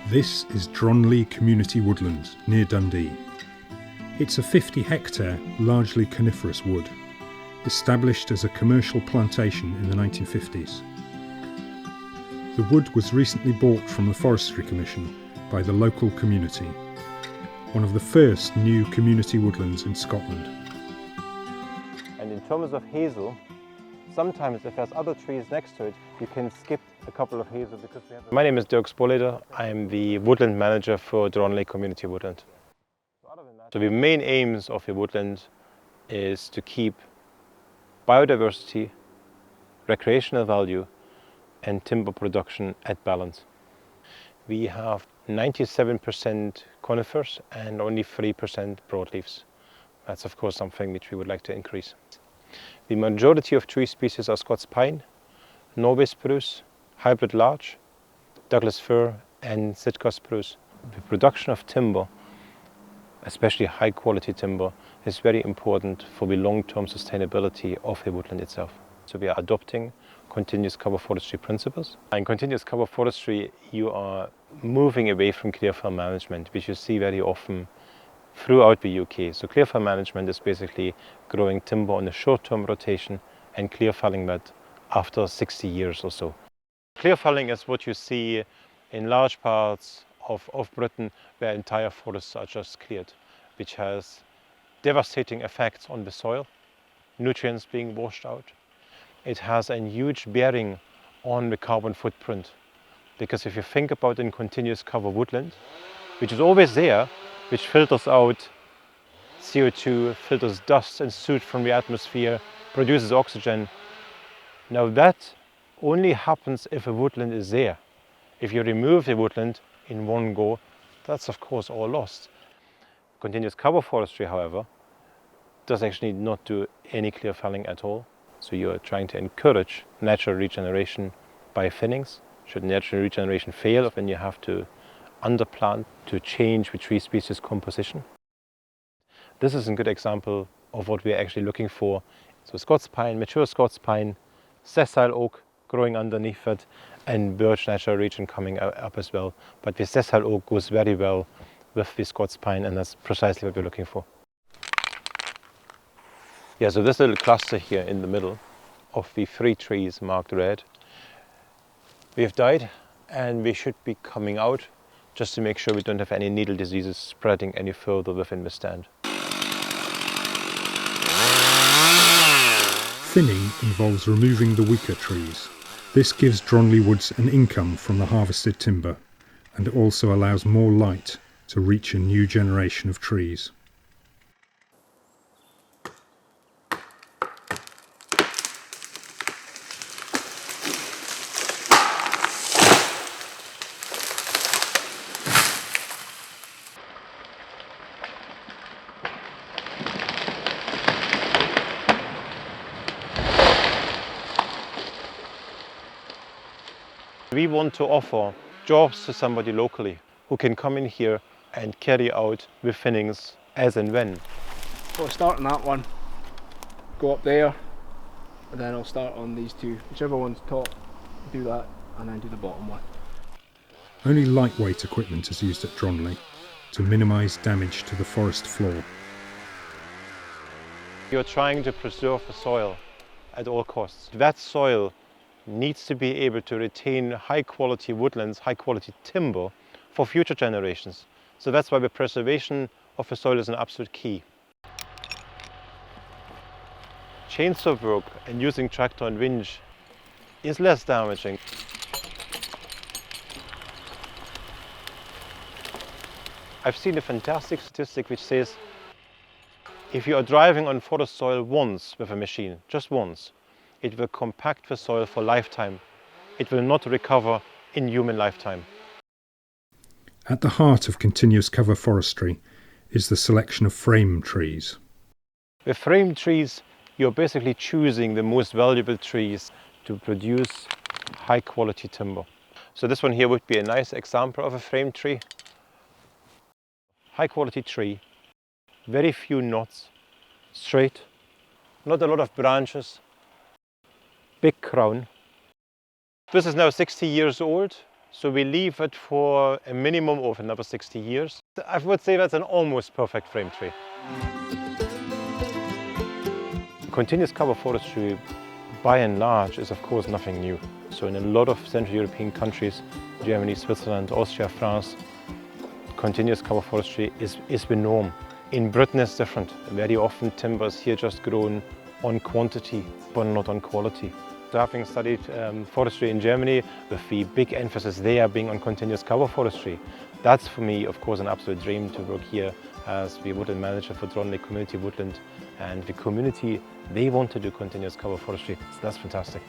This is Dronley Community Woodland near Dundee. It's a 50-hectare, largely coniferous wood, established as a commercial plantation in the 1950s. The wood was recently bought from the Forestry Commission by the local community, one of the first new community woodlands in Scotland. And in terms of hazel, sometimes if there's other trees next to it, you can skip a couple of hazel because we have... My name is Dirk Spolleder. I'm the woodland manager for Dronley Community Woodland. So the main aims of the woodland is to keep biodiversity, recreational value and timber production at balance. We have 97% conifers and only 3% broadleaves. That's of course something which we would like to increase. The majority of tree species are Scots pine, Norway spruce, hybrid larch, Douglas fir and Sitka spruce. The production of timber, especially high quality timber, is very important for the long-term sustainability of the woodland itself. So we are adopting continuous cover forestry principles. In continuous cover forestry, you are moving away from clear fell management, which you see very often throughout the UK. So clear fell management is basically growing timber on a short-term rotation and clear felling that after 60 years or so. Clear felling is what you see in large parts of Britain where entire forests are just cleared, which has devastating effects on the soil, nutrients being washed out. It has a huge bearing on the carbon footprint, because if you think about in continuous cover woodland, which is always there, which filters out CO2, filters dust and soot from the atmosphere, produces oxygen. Now that only happens if a woodland is there. If you remove the woodland in one go, that's of course all lost. Continuous cover forestry, however, does actually not do any clear felling at all. So you are trying to encourage natural regeneration by thinnings. Should natural regeneration fail, then you have to underplant to change the tree species composition. This is a good example of what we are actually looking for. So Scots pine, mature Scots pine, sessile oak growing underneath it, and birch natural region coming up as well. But the sessile oak goes very well with the Scots pine, and that's precisely what we're looking for. Yeah, so this little cluster here in the middle of the 3 trees marked red, we've died and we should be coming out just to make sure we don't have any needle diseases spreading any further within the stand. Thinning involves removing the weaker trees. This gives Dronley woods an income from the harvested timber and also allows more light to reach a new generation of trees. We want to offer jobs to somebody locally who can come in here and carry out the thinnings as and when. So I'll start on that one, go up there, and then I'll start on these 2. Whichever one's top, do that, and then do the bottom one. Only lightweight equipment is used at Dronley to minimise damage to the forest floor. You're trying to preserve the soil at all costs. That soil needs to be able to retain high quality woodlands, high quality timber for future generations. So that's why the preservation of the soil is an absolute key. Chainsaw work and using tractor and winch is less damaging. I've seen a fantastic statistic which says if you are driving on forest soil once with a machine, just once, it will compact the soil for lifetime. It will not recover in human lifetime. At the heart of continuous cover forestry is the selection of frame trees. With frame trees, you're basically choosing the most valuable trees to produce high quality timber. So this one here would be a nice example of a frame tree. High quality tree, very few knots, straight, not a lot of branches, big crown. This is now 60 years old. So we leave it for a minimum of another 60 years. I would say that's an almost perfect frame tree. Continuous cover forestry, by and large, is of course nothing new. So in a lot of Central European countries, Germany, Switzerland, Austria, France, continuous cover forestry is the norm. In Britain it's different. Very often timber is here just grown on quantity, but not on quality. So having studied forestry in Germany, with the big emphasis there being on continuous cover forestry, that's for me, of course, an absolute dream to work here as the woodland manager for Dronley Community Woodland. And the community, they want to do continuous cover forestry, so that's fantastic.